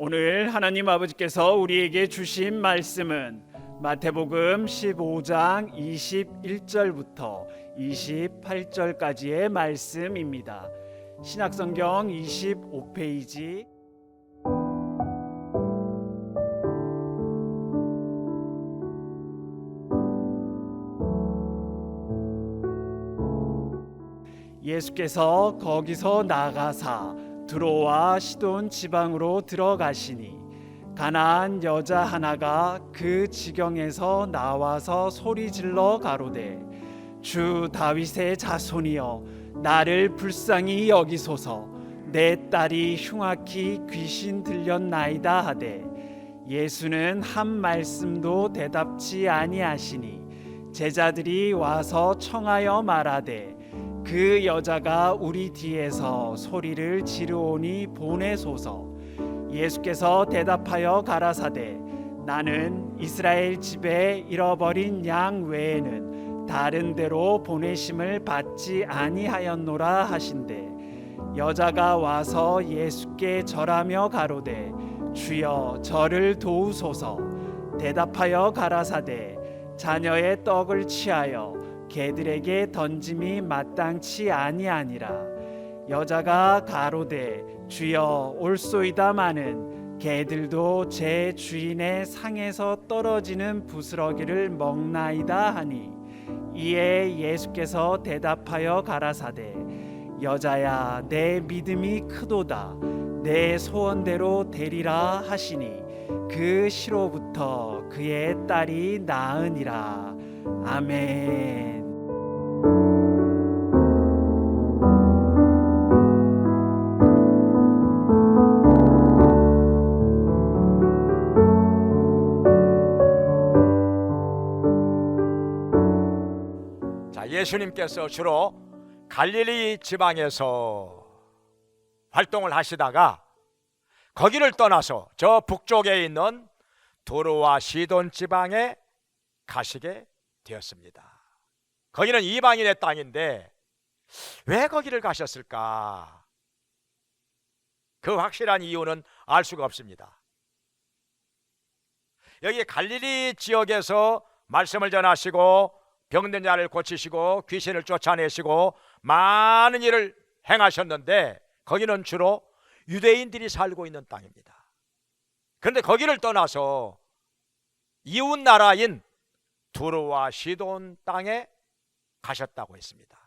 오늘 하나님 아버지께서 우리에게 주신 말씀은 마태복음 15장 21절부터 28절까지의 말씀입니다. 신약성경 25페이지. 예수께서 거기서 나가사 드로와 시돈 지방으로 들어가시니 가나안 여자 하나가 그 지경에서 나와서 소리질러 가로되 주 다윗의 자손이여 나를 불쌍히 여기소서. 내 딸이 흉악히 귀신 들렸나이다 하되 예수는 한 말씀도 대답지 아니하시니 제자들이 와서 청하여 말하되 그 여자가 우리 뒤에서 소리를 지르오니 보내소서. 예수께서 대답하여 가라사대 나는 이스라엘 집에 잃어버린 양 외에는 다른 데로 보내심을 받지 아니하였노라 하신대. 여자가 와서 예수께 절하며 가로되 주여 저를 도우소서. 대답하여 가라사대 자녀의 떡을 취하여 개들에게 던짐이 마땅치 아니하니라. 여자가 가로되 주여 올소이다마는 개들도 제 주인의 상에서 떨어지는 부스러기를 먹나이다 하니 이에 예수께서 대답하여 가라사대 여자야 내 믿음이 크도다. 내 소원대로 되리라 하시니 그 시로부터 그의 딸이 나으니라. 아멘. 예수님께서 주로 갈릴리 지방에서 활동을 하시다가 거기를 떠나서 저 북쪽에 있는 도로와 시돈 지방에 가시게 되었습니다. 거기는 이방인의 땅인데 왜 거기를 가셨을까? 그 확실한 이유는 알 수가 없습니다. 여기 갈릴리 지역에서 말씀을 전하시고 병든 자를 고치시고 귀신을 쫓아내시고 많은 일을 행하셨는데 거기는 주로 유대인들이 살고 있는 땅입니다. 그런데 거기를 떠나서 이웃 나라인 두로와 시돈 땅에 가셨다고 했습니다.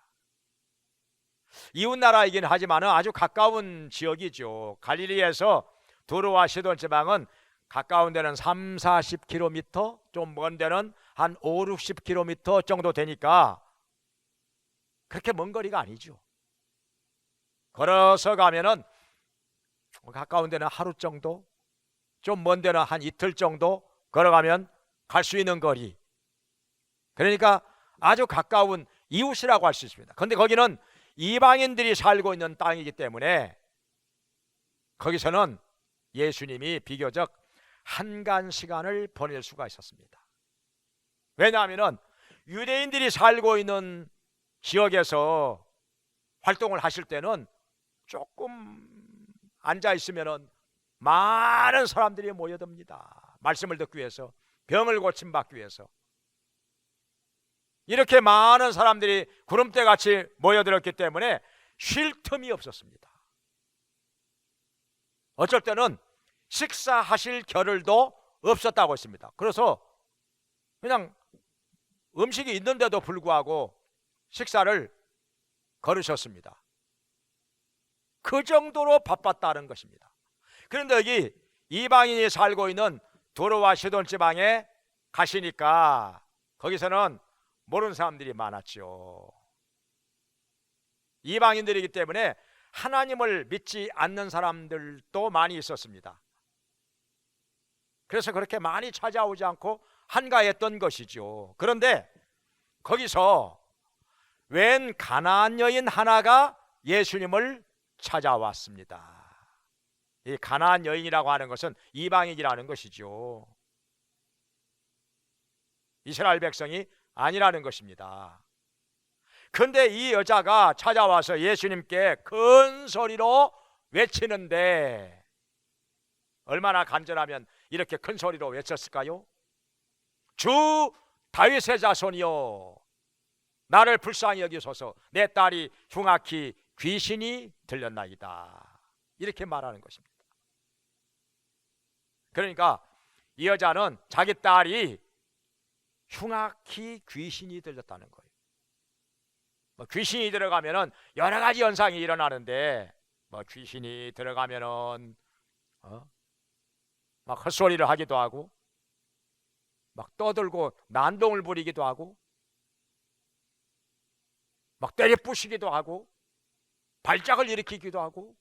이웃 나라이긴 하지만 아주 가까운 지역이죠. 갈릴리에서 두로와 시돈 지방은 가까운 데는 30-40km, 좀 먼 데는 한 50-60km 정도 되니까 그렇게 먼 거리가 아니죠. 걸어서 가면은 가까운 데는 하루 정도, 좀 먼 데는 한 이틀 정도 걸어가면 갈 수 있는 거리. 그러니까 아주 가까운 이웃이라고 할 수 있습니다. 그런데 거기는 이방인들이 살고 있는 땅이기 때문에 거기서는 예수님이 비교적 한간 시간을 보낼 수가 있었습니다. 왜냐하면 유대인들이 살고 있는 지역에서 활동을 하실 때는 조금 앉아 있으면 많은 사람들이 모여듭니다. 말씀을 듣기 위해서, 병을 고침받기 위해서. 이렇게 많은 사람들이 구름대같이 모여들었기 때문에 쉴 틈이 없었습니다. 어쩔 때는 식사하실 겨를도 없었다고 했습니다. 그래서 그냥 음식이 있는데도 불구하고 식사를 거르셨습니다. 그 정도로 바빴다는 것입니다. 그런데 여기 이방인이 살고 있는 도로와 시돈 지방에 가시니까 거기서는 모르는 사람들이 많았죠. 이방인들이기 때문에 하나님을 믿지 않는 사람들도 많이 있었습니다. 그래서 그렇게 많이 찾아오지 않고 한가했던 것이죠. 그런데 거기서 웬 가나안 여인 하나가 예수님을 찾아왔습니다. 이 가나안 여인이라고 하는 것은 이방인이라는 것이죠. 이스라엘 백성이 아니라는 것입니다. 그런데 이 여자가 찾아와서 예수님께 큰 소리로 외치는데 얼마나 간절하면 이렇게 큰 소리로 외쳤을까요? 주 다윗의 자손이여, 나를 불쌍히 여기소서. 내 딸이 흉악히 귀신이 들렸나이다. 이렇게 말하는 것입니다. 그러니까 이 여자는 자기 딸이 흉악히 귀신이 들렸다는 거예요. 귀신이 들어가면은 여러 가지 현상이 일어나는데, 귀신이 들어가면은 막 헛소리를 하기도 하고, 막 떠들고 난동을 부리기도 하고, 막 때려 부시기도 하고, 발작을 일으키기도 하고,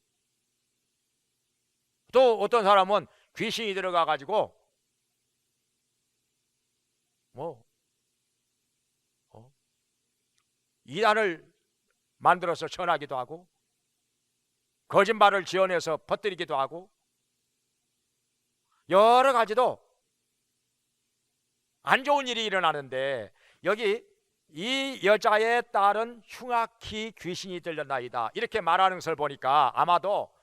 또 어떤 사람은 귀신이 들어가 가지고 이단을 만들어서 전하기도 하고, 거짓말을 지어내서 퍼뜨리기도 하고, 여러 가지도 안 좋은 일이 일어나는데, 여기 이 여자의 딸은 흉악히 귀신이 들렸나이다 이렇게 말하는 것을 보니까 아마도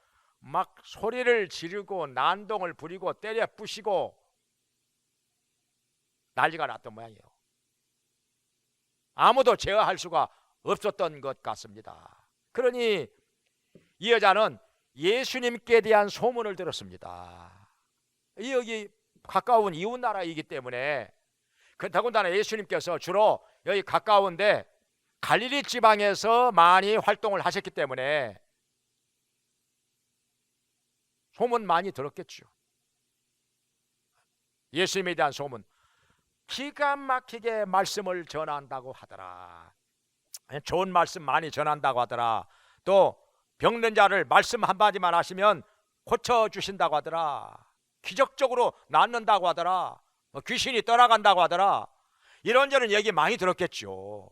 막 소리를 지르고 난동을 부리고 때려 부시고 난리가 났던 모양이에요. 아무도 제어할 수가 없었던 것 같습니다. 그러니 이 여자는 예수님께 대한 소문을 들었습니다. 여기 가까운 이웃 나라이기 때문에, 더군다나 예수님께서 주로 여기 가까운데 갈릴리 지방에서 많이 활동을 하셨기 때문에 소문 많이 들었겠죠. 예수님에 대한 소문, 기가 막히게 말씀을 전한다고 하더라. 좋은 말씀 많이 전한다고 하더라. 또 병든 자를 말씀 한마디만 하시면 고쳐주신다고 하더라. 기적적으로 낫는다고 하더라. 귀신이 떠나간다고 하더라. 이런저런 얘기 많이 들었겠죠.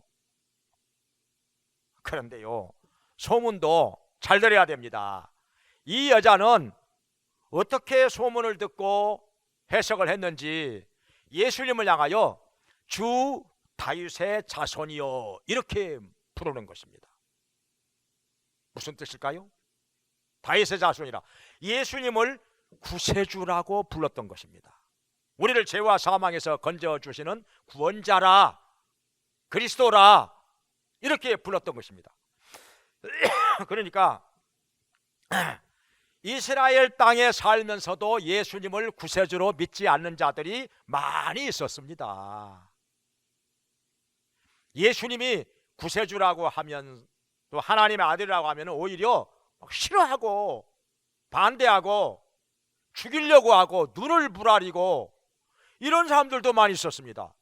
그런데요, 소문도 잘 들어야 됩니다. 이 여자는 어떻게 소문을 듣고 해석을 했는지 예수님을 향하여 주 다윗의 자손이여 이렇게 부르는 것입니다. 무슨 뜻일까요? 다윗의 자손이라, 예수님을 구세주라고 불렀던 것입니다. 우리를 죄와 사망에서 건져주시는 구원자라, 그리스도라 이렇게 불렀던 것입니다. 그러니까 이스라엘 땅에 살면서도 예수님을 구세주로 믿지 않는 자들이 많이 있었습니다. 예수님이 구세주라고 하면, 또 하나님의 아들이라고 하면 오히려 싫어하고 반대하고 죽이려고 하고 눈을 부라리고 이런 사람들도 많이 있었습니다.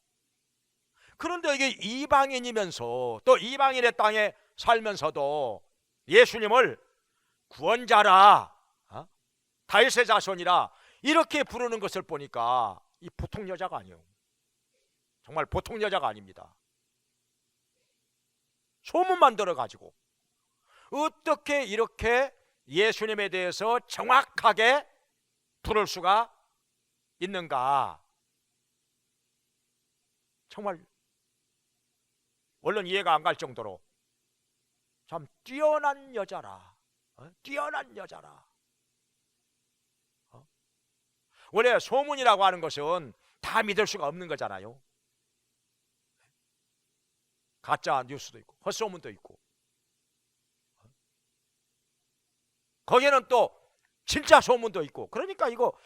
그런데 이게 이방인이면서 또 이방인의 땅에 살면서도 예수님을 구원자라, 다윗의 자손이라 이렇게 부르는 것을 보니까 이 보통 여자가 아니에요. 정말 보통 여자가 아닙니다. 소문만 들어가지고 어떻게 이렇게 예수님에 대해서 정확하게 부를 수가 있는가? 정말 얼른 이해가 안 갈 정도로 참 뛰어난 여자라, 뛰어난 여자라. 원래 소문이라고 하는 것은 다 믿을 수가 없는 거잖아요. 가짜 뉴스도 있고 헛소문도 있고, 거기에는 또 진짜 소문도 있고, 그러니까 이거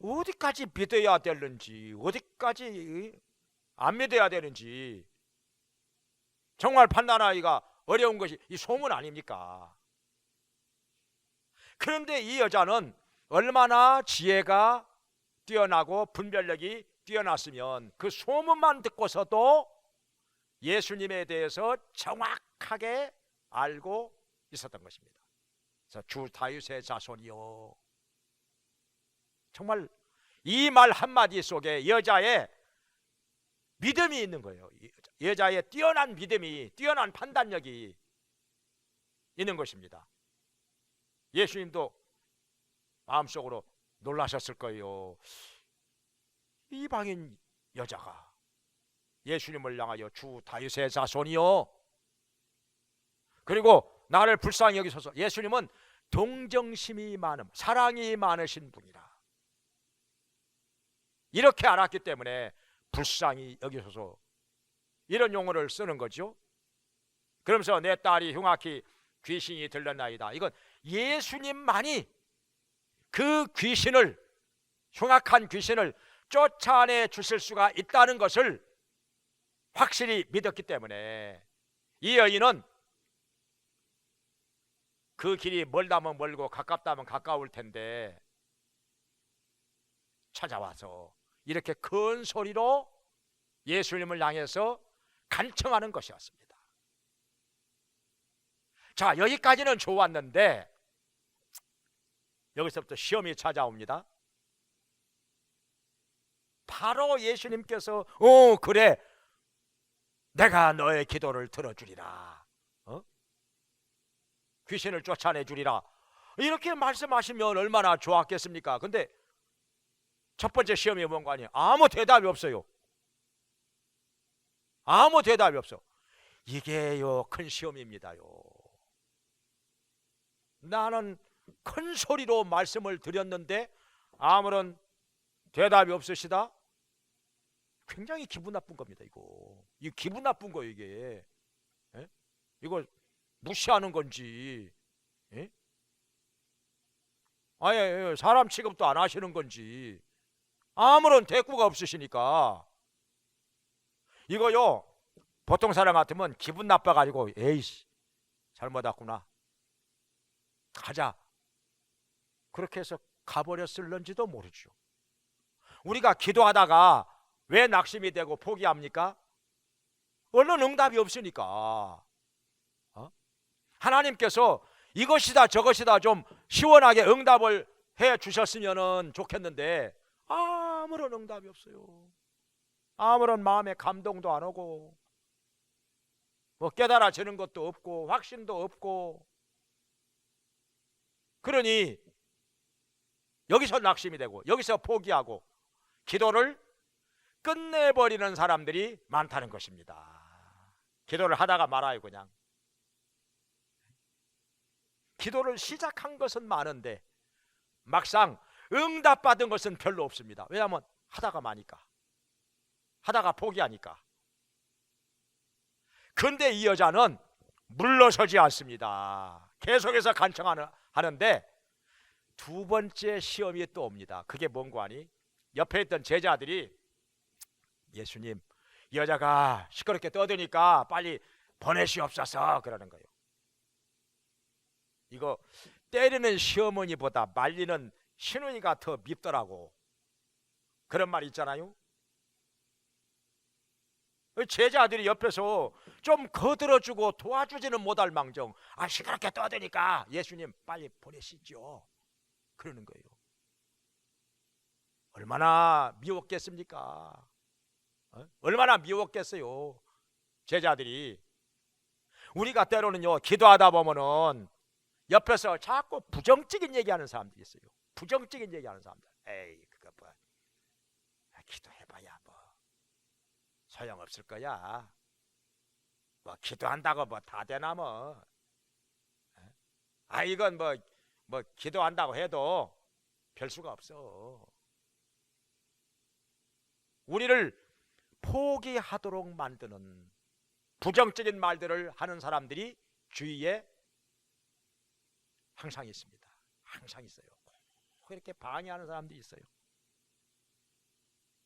어디까지 믿어야 되는지 어디까지 안 믿어야 되는지 정말 판단하기가 어려운 것이 이 소문 아닙니까? 그런데 이 여자는 얼마나 지혜가 뛰어나고 분별력이 뛰어났으면 그 소문만 듣고서도 예수님에 대해서 정확하게 알고 있었던 것입니다. 그래서 주 다윗의 자손이요, 정말 이 말 한마디 속에 여자의 믿음이 있는 거예요. 여자의 뛰어난 믿음이, 뛰어난 판단력이 있는 것입니다. 예수님도 마음속으로 놀라셨을 거예요. 이방인 여자가 예수님을 향하여 주 다윗의 자손이요, 그리고 나를 불쌍히 여기소서. 예수님은 동정심이 많음, 사랑이 많으신 분이라. 이렇게 알았기 때문에 불쌍히 여기소서 이런 용어를 쓰는 거죠. 그러면서 내 딸이 흉악히 귀신이 들렸나이다. 이건 예수님만이 그 귀신을, 흉악한 귀신을 쫓아내 주실 수가 있다는 것을 확실히 믿었기 때문에 이 여인은 그 길이 멀다면 멀고 가깝다면 가까울 텐데 찾아와서 이렇게 큰 소리로 예수님을 향해서 간청하는 것이었습니다. 자, 여기까지는 좋았는데 여기서부터 시험이 찾아옵니다. 바로 예수님께서 그래, 내가 너의 기도를 들어주리라, 귀신을 쫓아내주리라, 이렇게 말씀하시면 얼마나 좋았겠습니까? 근데 첫 번째 시험이 뭔가 아니에요. 아무 대답이 없어요. 아무 대답이 없어. 이게요 큰 시험입니다요. 나는 큰 소리로 말씀을 드렸는데 아무런 대답이 없으시다? 굉장히 기분 나쁜 겁니다. 이거 기분 나쁜 거예요. 이게 이거 무시하는 건지, 아예 사람 취급도 안 하시는 건지 아무런 대꾸가 없으시니까 이거요 보통 사람 같으면 기분 나빠가지고 에이씨 잘못 왔구나 가자 그렇게 해서 가버렸을런지도 모르죠. 우리가 기도하다가 왜 낙심이 되고 포기합니까? 얼른 응답이 없으니까. 하나님께서 이것이다 저것이다 좀 시원하게 응답을 해 주셨으면 좋겠는데 아무런 응답이 없어요. 아무런 마음의 감동도 안 오고 뭐 깨달아지는 것도 없고 확신도 없고, 그러니 여기서 낙심이 되고 여기서 포기하고 기도를 끝내버리는 사람들이 많다는 것입니다. 기도를 하다가 말아요. 그냥 기도를 시작한 것은 많은데 막상 응답받은 것은 별로 없습니다. 왜냐하면 하다가 마니까, 하다가 포기하니까. 그런데 이 여자는 물러서지 않습니다. 계속해서 간청하는데 두 번째 시험이 또 옵니다. 그게 뭔고 하니 옆에 있던 제자들이 예수님, 이 여자가 시끄럽게 떠드니까 빨리 보내시옵소서 그러는 거예요. 이거 때리는 시어머니보다 말리는 시누이가 더 밉더라고. 그런 말 있잖아요. 제자들이 옆에서 좀 거들어주고 도와주지는 못할 망정 시끄럽게 떠드니까 예수님 빨리 보내시죠 그러는 거예요. 얼마나 미웠겠습니까? 얼마나 미웠겠어요 제자들이. 우리가 때로는요 기도하다 보면은 옆에서 자꾸 부정적인 얘기하는 사람들이 있어요. 부정적인 얘기하는 사람들. 에이 그거 뭐 기도해봐야 뭐 소용없을 거야. 뭐 기도한다고 뭐 다 되나 뭐. 이건 뭐 기도한다고 해도 별 수가 없어. 우리를 포기하도록 만드는 부정적인 말들을 하는 사람들이 주위에 항상 있습니다. 항상 있어요. 꼭 이렇게 방해하는 사람들이 있어요.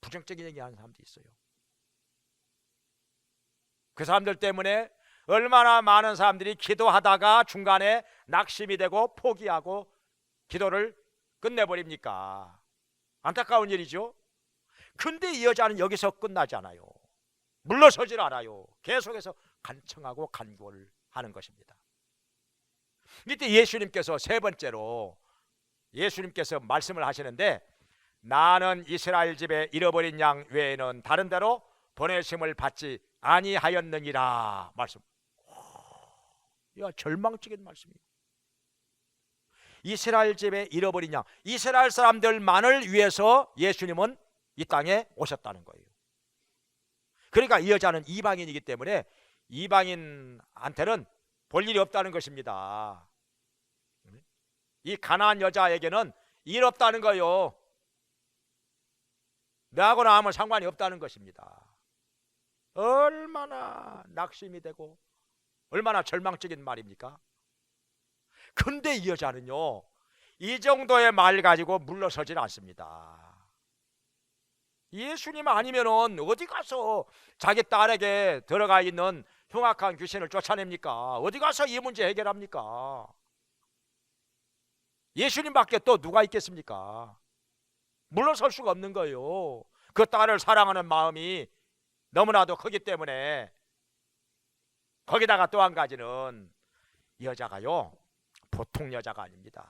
부정적인 얘기하는 사람들이 있어요. 그 사람들 때문에 얼마나 많은 사람들이 기도하다가 중간에 낙심이 되고 포기하고 기도를 끝내버립니까? 안타까운 일이죠. 근데 이 여자는 여기서 끝나지 않아요. 물러서질 않아요. 계속해서 간청하고 간구를 하는 것입니다. 이때 예수님께서 세 번째로 예수님께서 말씀을 하시는데 나는 이스라엘 집에 잃어버린 양 외에는 다른 데로 보내심을 받지 아니하였느니라 말씀. 야, 절망적인 말씀이에요. 이스라엘 집에 잃어버린 양, 이스라엘 사람들만을 위해서 예수님은 이 땅에 오셨다는 거예요. 그러니까 이 여자는 이방인이기 때문에 이방인한테는 볼 일이 없다는 것입니다. 이 가나안 여자에게는 일 없다는 거예요. 너하고는 아무 상관이 없다는 것입니다. 얼마나 낙심이 되고 얼마나 절망적인 말입니까? 근데 이 여자는요, 이 정도의 말 가지고 물러서질 않습니다. 예수님 아니면은 어디 가서 자기 딸에게 들어가 있는 흉악한 귀신을 쫓아냅니까? 어디 가서 이 문제 해결합니까? 예수님밖에 또 누가 있겠습니까? 물러설 수가 없는 거예요. 그 딸을 사랑하는 마음이 너무나도 크기 때문에. 거기다가 또 한 가지는 이 여자가요, 보통 여자가 아닙니다.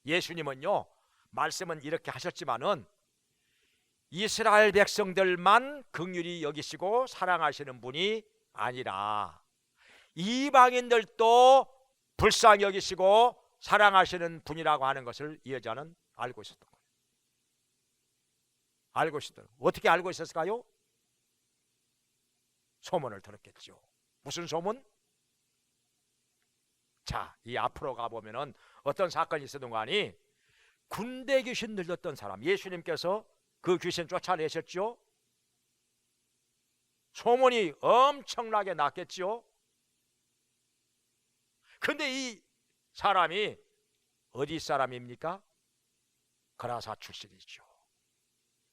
예수님은요, 말씀은 이렇게 하셨지만은 이스라엘 백성들만 긍휼히 여기시고 사랑하시는 분이 아니라 이방인들도 불쌍히 여기시고 사랑하시는 분이라고 하는 것을 이 여자는 알고 있었던 거예요. 알고 있었던 거예요. 어떻게 알고 있었을까요? 소문을 들었겠죠. 무슨 소문? 자, 이 앞으로 가보면은 어떤 사건이 있었던 거 아니? 군대 귀신 들렸던 사람, 예수님께서 그 귀신 쫓아내셨죠. 소문이 엄청나게 났겠죠. 근데 이 사람이 어디 사람입니까? 그라사 출신이죠.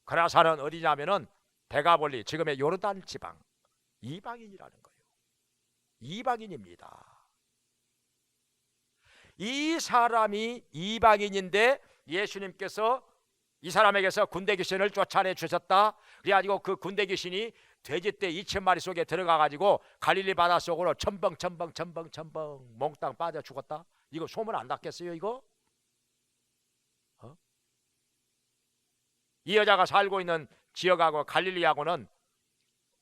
그라사는 어디냐면은 데가볼리, 지금의 요르단 지방, 이방인이라는 거예요. 이방인입니다. 이 사람이 이방인인데 예수님께서 이 사람에게서 군대 귀신을 쫓아내 주셨다. 그래가지고 그 군대 귀신이 돼지떼 2,000마리 속에 들어가가지고 갈릴리 바다 속으로 첨벙 몽땅 빠져 죽었다. 이거 소문 안 났겠어요 이거? 이 여자가 살고 있는 지역하고 갈릴리하고는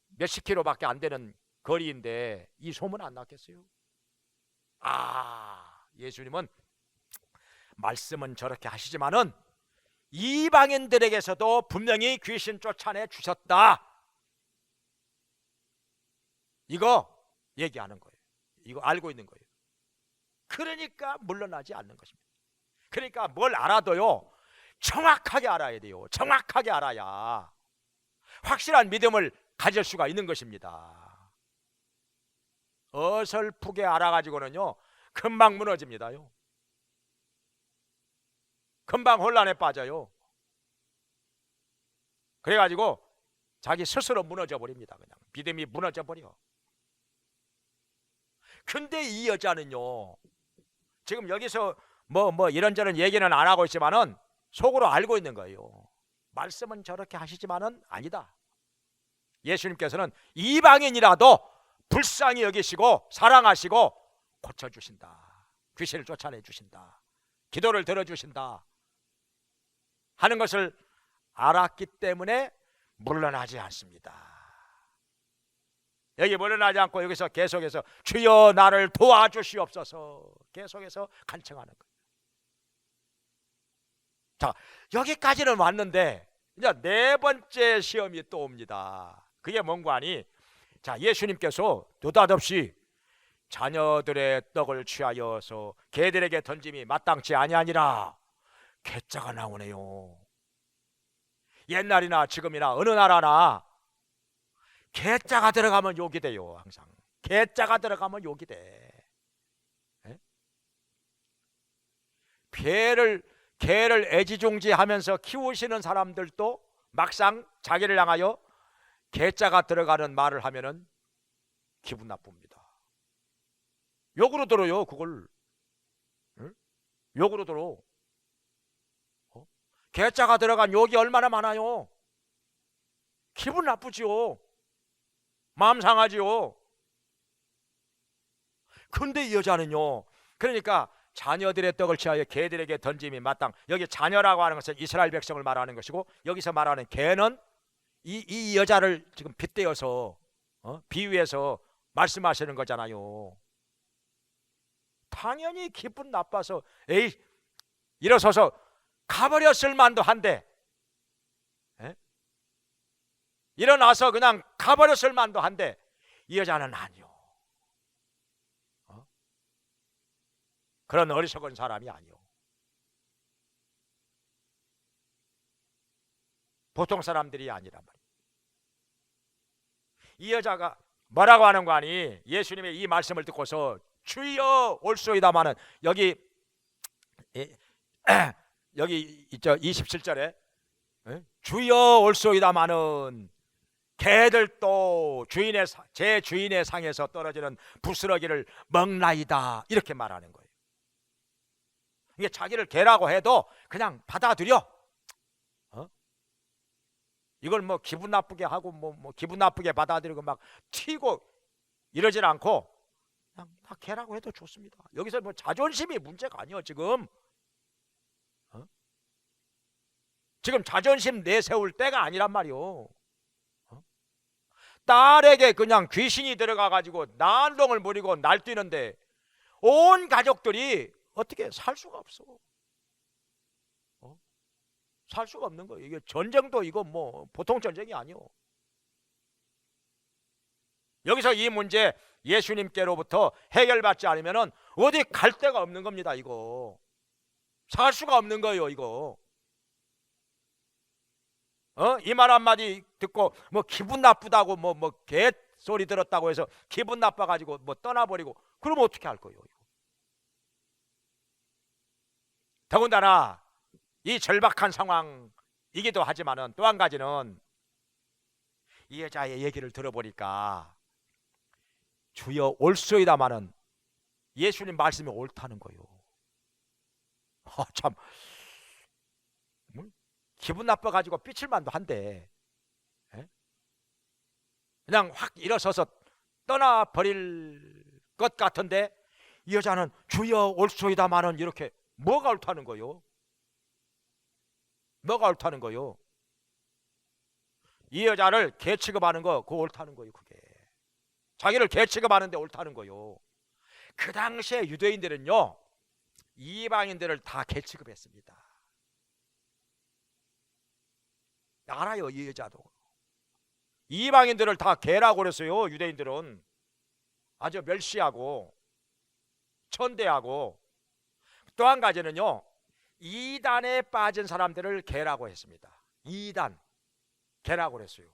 몇십 킬로밖에 안 되는 거리인데 이 소문 안 났겠어요? 예수님은 말씀은 저렇게 하시지만은 이방인들에게서도 분명히 귀신 쫓아내 주셨다. 이거 얘기하는 거예요. 이거 알고 있는 거예요. 그러니까 물러나지 않는 것입니다. 그러니까 뭘 알아도요, 정확하게 알아야 돼요. 정확하게 알아야 확실한 믿음을 가질 수가 있는 것입니다. 어설프게 알아가지고는요, 금방 무너집니다요. 금방 혼란에 빠져요. 그래가지고 자기 스스로 무너져 버립니다. 그냥 믿음이 무너져 버려. 근데 이 여자는요, 지금 여기서 뭐 이런저런 얘기는 안 하고 있지만은 속으로 알고 있는 거예요. 말씀은 저렇게 하시지만은 아니다. 예수님께서는 이방인이라도 불쌍히 여기시고 사랑하시고 고쳐주신다. 귀신을 쫓아내 주신다. 기도를 들어주신다 하는 것을 알았기 때문에 물러나지 않습니다. 여기 물러나지 않고 여기서 계속해서 주여 나를 도와주시옵소서 계속해서 간청하는 거예요. 자, 여기까지는 왔는데 이제 네 번째 시험이 또 옵니다. 그게 뭔가 하니, 자, 예수님께서 느닷없이 자녀들의 떡을 취하여서 개들에게 던짐이 마땅치 아니하니라. 개자가 나오네요. 옛날이나 지금이나 어느 나라나 개자가 들어가면 욕이 돼요. 항상 개자가 들어가면 욕이 돼. 에? 개를 애지중지하면서 키우시는 사람들도 막상 자기를 향하여 개자가 들어가는 말을 하면은 기분 나쁩니다. 욕으로 들어요. 그걸 욕으로 들어. 개자가 들어간 욕이 얼마나 많아요. 기분 나쁘지요. 마음 상하지요. 근데 이 여자는요, 그러니까 자녀들의 떡을 취하여 개들에게 던짐이 마땅. 여기 자녀라고 하는 것은 이스라엘 백성을 말하는 것이고, 여기서 말하는 개는 이 여자를 지금 빗대어서 비유해서 말씀하시는 거잖아요. 당연히 기분 나빠서 일어서서 가버렸을 만도 한데, 일어나서 그냥 가버렸을 만도 한데 이 여자는 아니요. 그런 어리석은 사람이 아니요. 보통 사람들이 아니란 말이에요. 이 여자가 뭐라고 하는 거 아니? 예수님의 이 말씀을 듣고서 주여 올소이다마는 여기 여기 있죠. 27절에 주여 올소이다마는 개들도 제 주인의 상에서 떨어지는 부스러기를 먹나이다 이렇게 말하는 거예요. 이게 자기를 개라고 해도 그냥 받아들여. 이걸 뭐 기분 나쁘게 하고 뭐 기분 나쁘게 받아들이고 막 튀고 이러질 않고 그냥 다 개라고 해도 좋습니다. 여기서 뭐 자존심이 문제가 아니에요. 지금 자존심 내세울 때가 아니란 말이요. 딸에게 그냥 귀신이 들어가 가지고 난동을 부리고 날뛰는데 온 가족들이 어떻게 살 수가 없어. 살 수가 없는 거예요. 이게 전쟁도 이거 뭐 보통 전쟁이 아니요. 여기서 이 문제 예수님께로부터 해결받지 않으면은 어디 갈 데가 없는 겁니다. 이거 살 수가 없는 거예요. 이거 이 말 한마디 듣고 뭐 기분 나쁘다고 뭐 개 소리 들었다고 해서 기분 나빠 가지고 뭐 떠나버리고 그러면 어떻게 할 거예요? 이거. 더군다나 이 절박한 상황이기도 하지만은 또 한 가지는 이 여자의 얘기를 들어보니까 주여 올소이다마는 예수님 말씀이 옳다는 거예요. 참 기분 나빠가지고 삐칠만도 한데 그냥 확 일어서서 떠나버릴 것 같은데 이 여자는 주여 올소이다마는 이렇게 뭐가 옳다는 거예요? 뭐가 옳다는 거예요? 이 여자를 개 취급하는 거 그거 옳다는 거예요. 그게 자기를 개 취급하는데 옳다는 거예요. 그 당시에 유대인들은요 이방인들을 다 개 취급했습니다. 알아요. 이 여자도 이방인들을 다 개라고 그랬어요. 유대인들은 아주 멸시하고 천대하고 또 한 가지는요 이단에 빠진 사람들을 개라고 했습니다. 이단 개라고 그랬어요.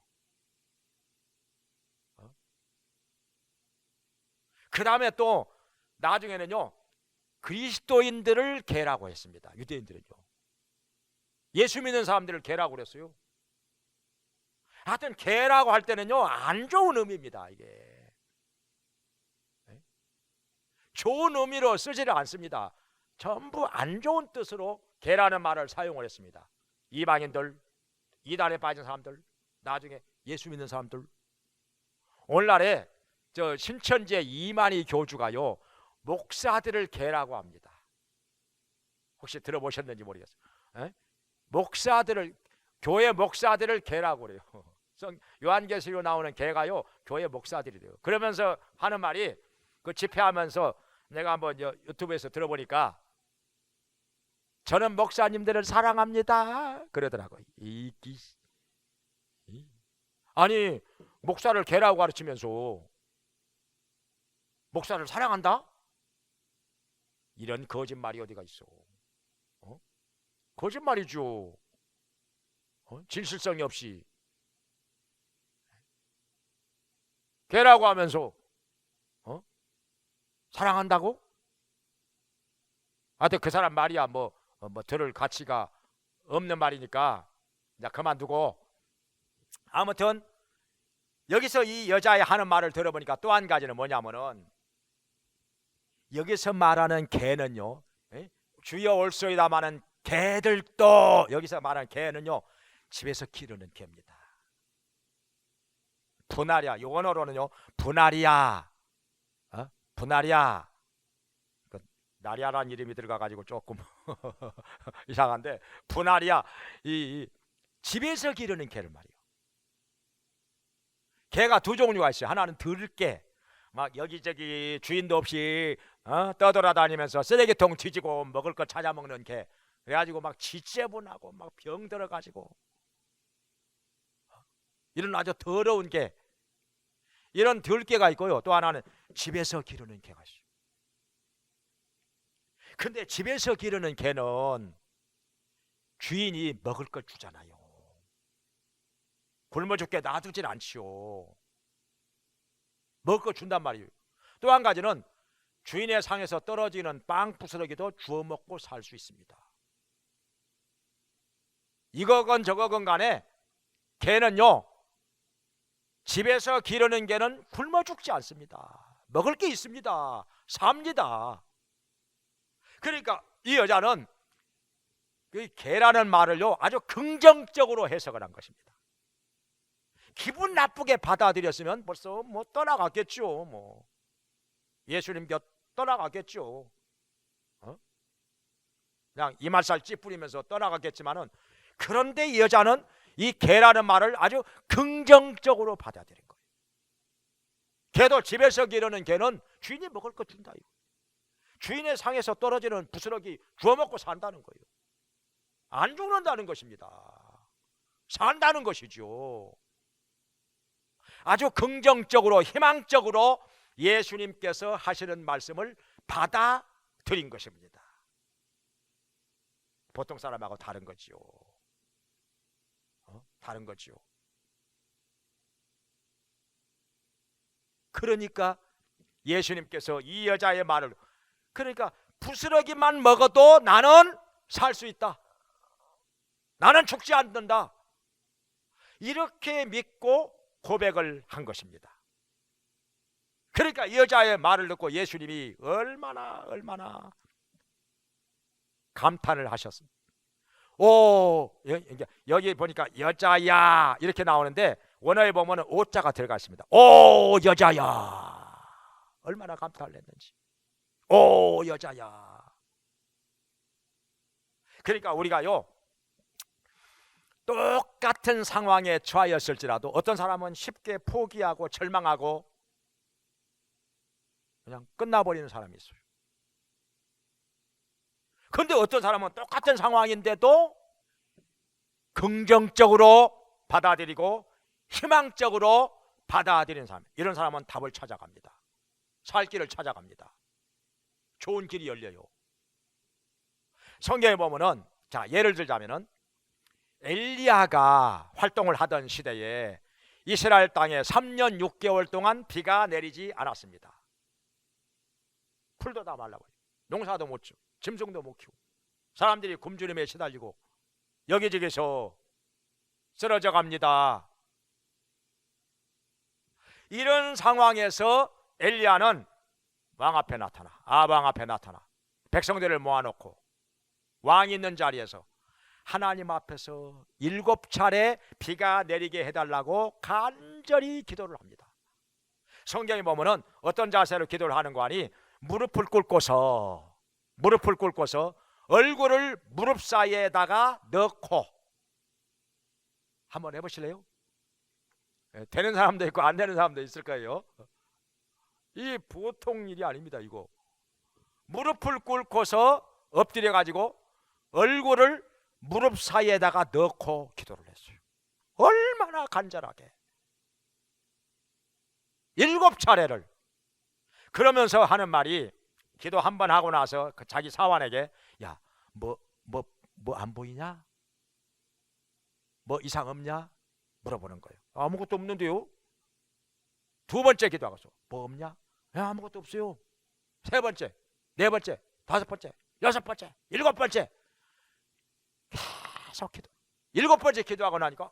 그 다음에 또 나중에는요 그리스도인들을 개라고 했습니다. 유대인들은요 예수 믿는 사람들을 개라고 그랬어요. 하여튼 개라고 할 때는요 안 좋은 의미입니다. 이게 좋은 의미로 쓰지를 않습니다. 전부 안 좋은 뜻으로 개라는 말을 사용을 했습니다. 이방인들, 이단에 빠진 사람들, 나중에 예수 믿는 사람들. 오늘날에 저 신천지의 이만희 교주가요 목사들을 개라고 합니다. 혹시 들어보셨는지 모르겠어요. 목사들을 교회 목사들을 개라고 그래요. 요한계시록 나오는 개가요 교회 목사들이래요. 그러면서 하는 말이 그 집회하면서 내가 한번 유튜브에서 들어보니까 저는 목사님들을 사랑합니다 그러더라고요. 아니 목사를 개라고 가르치면서 목사를 사랑한다? 이런 거짓말이 어디가 있어? 거짓말이죠. 진실성이 없이 개라고 하면서 사랑한다고? 하여튼 그 사람 말이야 뭐 들을 가치가 없는 말이니까 이제 그만두고 아무튼 여기서 이 여자의 하는 말을 들어보니까 또 한 가지는 뭐냐면은 여기서 말하는 개는요 주여 올소이다마는 개들도 여기서 말하는 개는요 집에서 기르는 개입니다. 분하랴 원어로는요 분하리아 분하리아 나리아라는 이름이 들어가가지고 조금 이상한데 분하리아 이 집에서 기르는 개를 말이에요. 개가 두 종류가 있어요. 하나는 들개 막 여기저기 주인도 없이 떠돌아다니면서 쓰레기통 뒤지고 먹을 거 찾아 먹는 개. 그래가지고 막 지저분하고 막 병 들어가지고 이런 아주 더러운 개. 이런 들개가 있고요. 또 하나는 집에서 기르는 개가 있어요. 근데 집에서 기르는 개는 주인이 먹을 걸 주잖아요. 굶어 죽게 놔두질 않지요. 먹을 거 준단 말이에요. 또 한 가지는 주인의 상에서 떨어지는 빵 부스러기도 주워 먹고 살 수 있습니다. 이거건 저거건 간에 개는요, 집에서 기르는 개는 굶어 죽지 않습니다. 먹을 게 있습니다. 삽니다. 그러니까 이 여자는 그 개라는 말을요 아주 긍정적으로 해석을 한 것입니다. 기분 나쁘게 받아들였으면 벌써 뭐 떠나갔겠죠. 뭐 예수님 곁 떠나갔겠죠. 그냥 이말살 찌푸리면서 떠나갔겠지만은, 그런데 이 여자는 이 개라는 말을 아주 긍정적으로 받아들인 거예요. 개도 집에서 기르는 개는 주인이 먹을 거 준다. 주인의 상에서 떨어지는 부스러기 주워 먹고 산다는 거예요. 안 죽는다는 것입니다. 산다는 것이죠. 아주 긍정적으로 희망적으로 예수님께서 하시는 말씀을 받아들인 것입니다. 보통 사람하고 다른 거지요. 다른 거지요. 그러니까 예수님께서 이 여자의 말을, 그러니까 부스러기만 먹어도 나는 살 수 있다, 나는 죽지 않는다, 이렇게 믿고 고백을 한 것입니다. 그러니까 이 여자의 말을 듣고 예수님이 얼마나 감탄을 하셨습니다. 오, 여기 보니까 여자야 이렇게 나오는데 원어에 보면 오자가 들어가 있습니다. 오 여자야, 얼마나 감탄을 했는지. 오 여자야. 그러니까 우리가요 똑같은 상황에 처하였을지라도 어떤 사람은 쉽게 포기하고 절망하고 그냥 끝나버리는 사람이 있어요. 그런데 어떤 사람은 똑같은 상황인데도 긍정적으로 받아들이고 희망적으로 받아들이는 사람, 이런 사람은 답을 찾아갑니다. 살 길을 찾아갑니다. 좋은 길이 열려요. 성경에 보면은, 자 예를 들자면은 엘리야가 활동을 하던 시대에 이스라엘 땅에 3년 6개월 동안 비가 내리지 않았습니다. 풀도 다 말라버려, 농사도 못 지고 짐승도 못 키우고 사람들이 굶주림에 시달리고 여기저기서 쓰러져 갑니다. 이런 상황에서 엘리야는 왕 앞에 나타나, 아방 앞에 나타나 백성들을 모아놓고 왕이 있는 자리에서 하나님 앞에서 7차례 비가 내리게 해달라고 간절히 기도를 합니다. 성경에 보면은 어떤 자세로 기도를 하는 거 아니, 무릎을 꿇고서 얼굴을 무릎 사이에다가 넣고, 한번 해보실래요? 되는 사람도 있고 안 되는 사람도 있을 거예요. 이 보통 일이 아닙니다. 이거 무릎을 꿇고서 엎드려 가지고 얼굴을 무릎 사이에다가 넣고 기도를 했어요. 얼마나 간절하게 7차례를. 그러면서 하는 말이, 기도 한 번 하고 나서 그 자기 사환에게, 야, 뭐 안 보이냐? 뭐 이상 없냐? 물어보는 거예요. 아무것도 없는데요. 2번째 기도하고서 뭐 없냐? 야, 아무것도 없어요. 3번째, 4번째, 5번째, 6번째, 7번째 계속 기도. 7번째 기도하고 나니까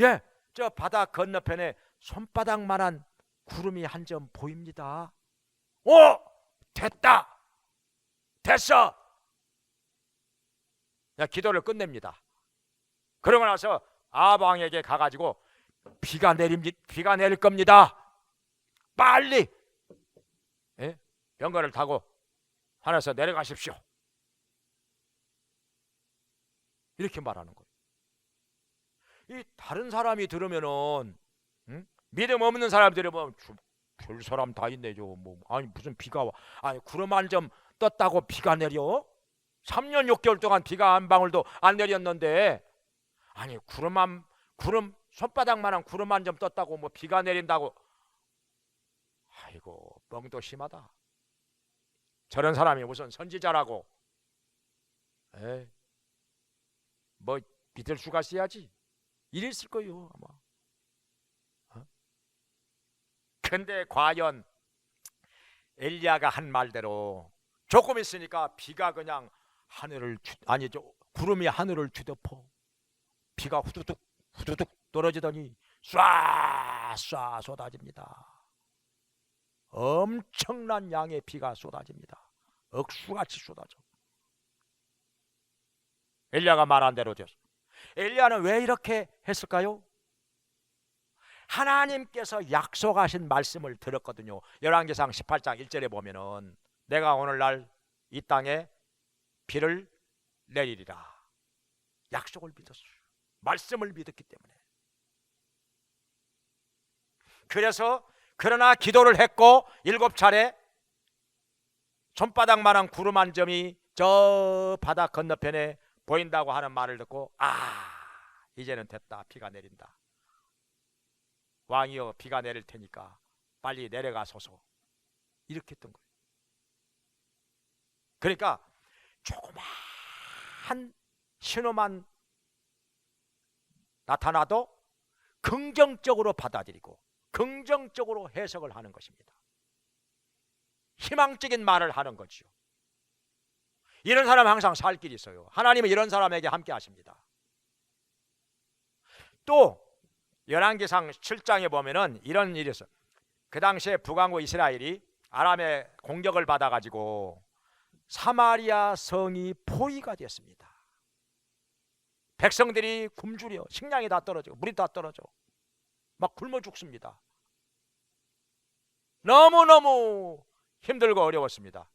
예, 저 바다 건너편에 손바닥만한 구름이 한 점 보입니다. 됐다, 됐어. 기도를 끝냅니다. 그러고 나서 아방에게 가가지고 비가 내릴 겁니다. 빨리 병거를 타고 하늘에서 내려가십시오. 이렇게 말하는 거예요. 이 다른 사람이 들으면은, 믿음 없는 사람이 들으면 별 사람 다 있네. 아니 무슨 비가 와? 아니 구름 한 점 떴다고 비가 내려? 3년 6개월 동안 비가 한 방울도 안 내렸는데, 아니 구름 손바닥만한 구름 한 점 떴다고 뭐 비가 내린다고? 아이고 뻥도 심하다. 저런 사람이 무슨 선지자라고? 뭐 믿을 수가 있어야지. 이랬을 거예요 아마. 근데 과연 엘리야가 한 말대로 조금 있으니까 비가 그냥 구름이 하늘을 뒤덮어 비가 후두둑 후두둑 떨어지더니 쏴 쏟아집니다. 엄청난 양의 비가 쏟아집니다. 억수같이 쏟아져. 엘리야가 말한 대로 됐어. 엘리야는 왜 이렇게 했을까요? 하나님께서 약속하신 말씀을 들었거든요. 열왕기상 18장 1절에 보면은 내가 오늘날 이 땅에 비를 내리리라. 약속을 믿었어요. 말씀을 믿었기 때문에. 그래서 그러나 기도를 했고 7차례 손바닥만한 구름 한 점이 저 바다 건너편에 보인다고 하는 말을 듣고 이제는 됐다. 비가 내린다. 왕이여 비가 내릴 테니까 빨리 내려가소서. 이렇게 했던 거예요. 그러니까 조그만 신호만 나타나도 긍정적으로 받아들이고 긍정적으로 해석을 하는 것입니다. 희망적인 말을 하는 거죠. 이런 사람 항상 살 길이 있어요. 하나님은 이런 사람에게 함께 하십니다. 또 열왕기상 7장에 보면은 이런 일이 있어요. 그 당시에 북왕국 이스라엘이 아람의 공격을 받아가지고 사마리아 성이 포위가 됐습니다. 백성들이 굶주려 식량이 다 떨어지고 물이 다 떨어져 막 굶어 죽습니다. 너무너무 힘들고 어려웠습니다.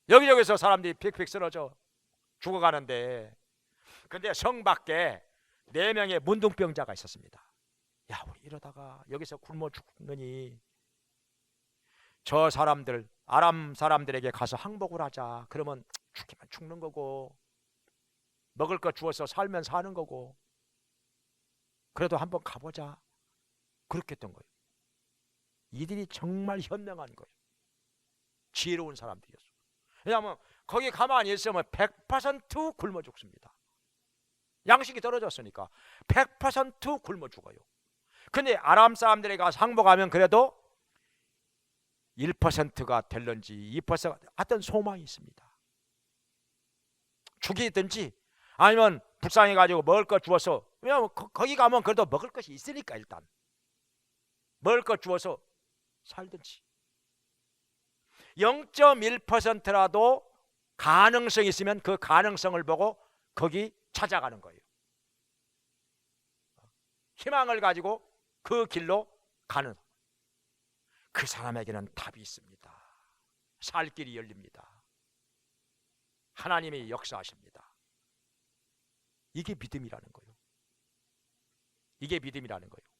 여기저기서 사람들이 픽픽 쓰러져 죽어가는데 근데 성 밖에 4명의 문둥병자가 있었습니다. 야, 우리 이러다가 여기서 굶어 죽느니 저 사람들 아람 사람들에게 가서 항복을 하자. 그러면 죽기만 죽는 거고 먹을 거 주어서 살면 사는 거고 그래도 한번 가보자. 그렇게 했던 거예요. 이들이 정말 현명한 거예요. 지혜로운 사람들이었어요. 왜냐하면 거기 가만히 있으면 100% 굶어 죽습니다. 양식이 떨어졌으니까 100% 굶어 죽어요. 근데 아람 사람들이 가서 항복하면 그래도 1%가 될런지 2%가 하여튼 소망이 있습니다. 죽이든지 아니면 불쌍해가지고 먹을 거 주어서 왜냐하면 거기 가면 그래도 먹을 것이 있으니까 일단 먹을 거 주어서 살든지 0.1%라도 가능성이 있으면 그 가능성을 보고 거기 찾아가는 거예요. 희망을 가지고 그 길로 가는 그 사람에게는 답이 있습니다. 살 길이 열립니다. 하나님이 역사하십니다. 이게 믿음이라는 거예요. 이게 믿음이라는 거예요.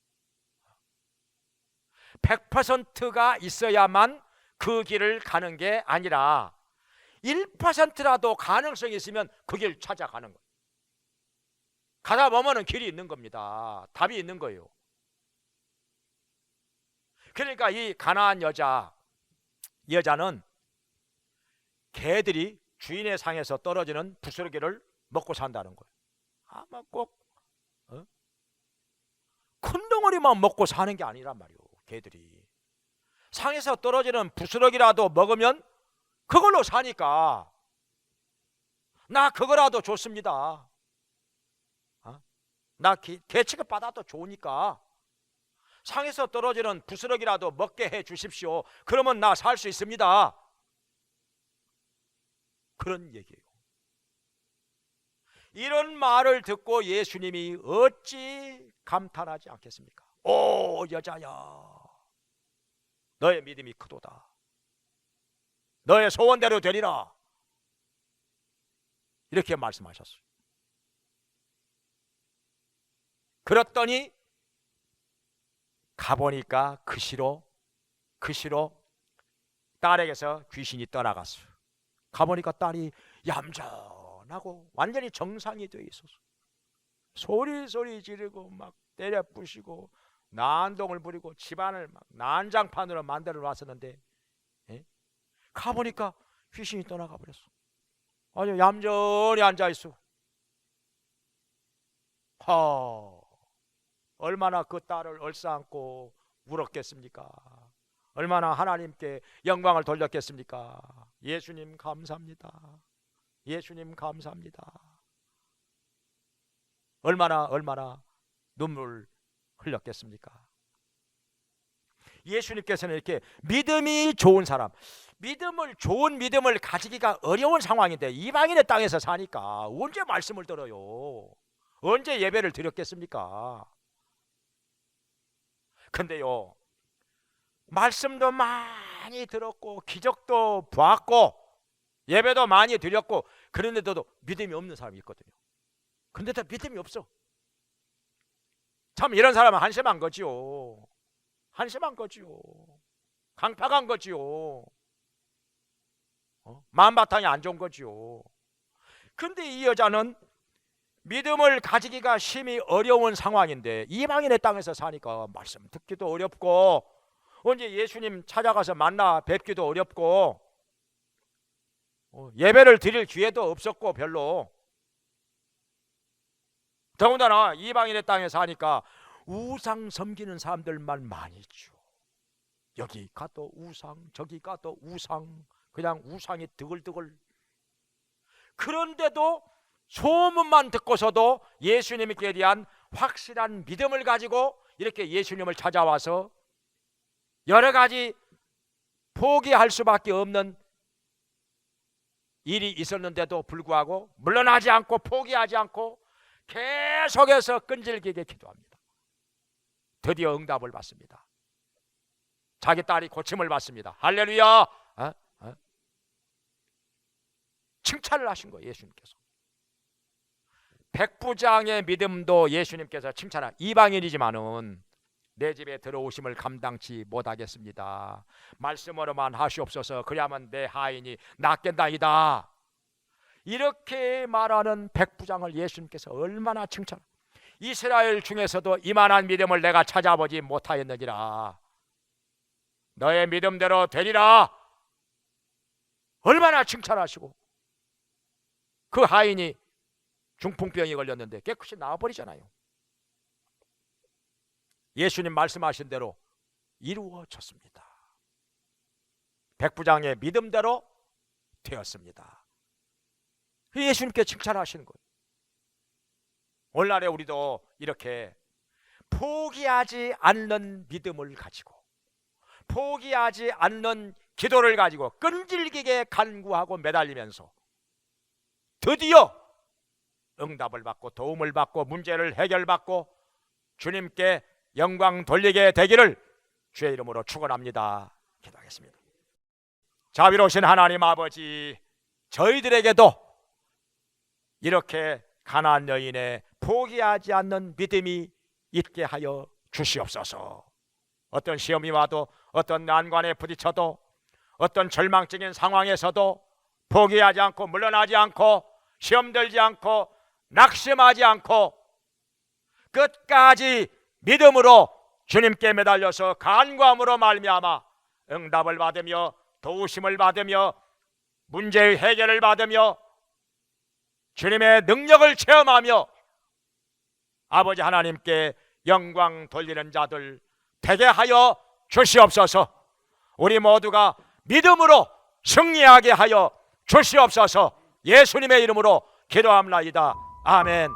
100%가 있어야만 그 길을 가는 게 아니라 1%라도 가능성이 있으면 그 길 찾아가는 거예요. 가다 보면은 길이 있는 겁니다. 답이 있는 거예요. 그러니까 이 가나안 여자는 개들이 주인의 상에서 떨어지는 부스러기를 먹고 산다는 거예요. 아마 꼭 큰 덩어리만 먹고 사는 게 아니란 말이에요. 개들이 상에서 떨어지는 부스러기라도 먹으면 그걸로 사니까 나 그거라도 좋습니다. 나 개 취급 받아도 좋으니까 상에서 떨어지는 부스러기라도 먹게 해 주십시오. 그러면 나 살 수 있습니다. 그런 얘기예요. 이런 말을 듣고 예수님이 어찌 감탄하지 않겠습니까? 오 여자야, 너의 믿음이 크도다. 너의 소원대로 되리라. 이렇게 말씀하셨어요. 그랬더니 가보니까 그 시로 딸에게서 귀신이 떠나갔어요. 가보니까 딸이 얌전하고 완전히 정상이 되어 있었어. 소리 지르고 막 때려 부시고 난동을 부리고 집안을 막 난장판으로 만들어 놨었는데 가보니까 귀신이 떠나가 버렸어. 아주 얌전히 앉아 있어. 얼마나 그 딸을 얼싸안고 울었겠습니까? 얼마나 하나님께 영광을 돌렸겠습니까? 예수님 감사합니다. 예수님 감사합니다. 얼마나 눈물 흘렸겠습니까? 예수님께서는 이렇게 믿음이 좋은 사람, 좋은 믿음을 가지기가 어려운 상황인데 이방인의 땅에서 사니까 언제 말씀을 들어요? 언제 예배를 드렸겠습니까? 근데요, 말씀도 많이 들었고 기적도 보았고 예배도 많이 드렸고 그런데도 믿음이 없는 사람이 있거든요. 근데 다 믿음이 없어. 참 이런 사람은 한심한 거지요. 한심한 거지요. 강팍한 거지요. 마음바탕이 안 좋은 거지요. 근데 이 여자는 믿음을 가지기가 심히 어려운 상황인데 이방인의 땅에서 사니까 말씀 듣기도 어렵고 언제 예수님 찾아가서 만나 뵙기도 어렵고 예배를 드릴 기회도 없었고 별로. 더군다나 이방인의 땅에 사니까 우상 섬기는 사람들만 많이 있죠. 여기 가도 우상, 저기 가도 우상, 그냥 우상이 드글드글. 그런데도 소문만 듣고서도 예수님께 대한 확실한 믿음을 가지고 이렇게 예수님을 찾아와서 여러 가지 포기할 수밖에 없는 일이 있었는데도 불구하고 물러나지 않고 포기하지 않고 계속해서 끈질기게 기도합니다. 드디어 응답을 받습니다. 자기 딸이 고침을 받습니다. 할렐루야. 칭찬을 하신 거예요. 예수님께서. 백부장의 믿음도 예수님께서 칭찬한, 이방인이지만은 내 집에 들어오심을 감당치 못하겠습니다. 말씀으로만 하시옵소서. 그리하면 내 하인이 낫겠나이다. 이렇게 말하는 백부장을 예수님께서 얼마나 칭찬. 이스라엘 중에서도 이만한 믿음을 내가 찾아보지 못하였느니라. 너의 믿음대로 되리라. 얼마나 칭찬하시고 그 하인이 중풍병이 걸렸는데 깨끗이 나와버리잖아요. 예수님 말씀하신 대로 이루어졌습니다. 백부장의 믿음대로 되었습니다. 예수님께 칭찬하시는 거예요. 오늘날에 우리도 이렇게 포기하지 않는 믿음을 가지고 포기하지 않는 기도를 가지고 끈질기게 간구하고 매달리면서 드디어 응답을 받고 도움을 받고 문제를 해결받고 주님께 영광 돌리게 되기를 주의 이름으로 축원합니다. 기도하겠습니다. 자비로우신 하나님 아버지, 저희들에게도 이렇게 가나안 여인의 포기하지 않는 믿음이 있게 하여 주시옵소서. 어떤 시험이 와도 어떤 난관에 부딪혀도 어떤 절망적인 상황에서도 포기하지 않고 물러나지 않고 시험 들지 않고 낙심하지 않고 끝까지 믿음으로 주님께 매달려서 간구함으로 말미암아 응답을 받으며 도우심을 받으며 문제의 해결을 받으며 주님의 능력을 체험하며 아버지 하나님께 영광 돌리는 자들 되게 하여 주시옵소서. 우리 모두가 믿음으로 승리하게 하여 주시옵소서. 예수님의 이름으로 기도합니다. 아멘.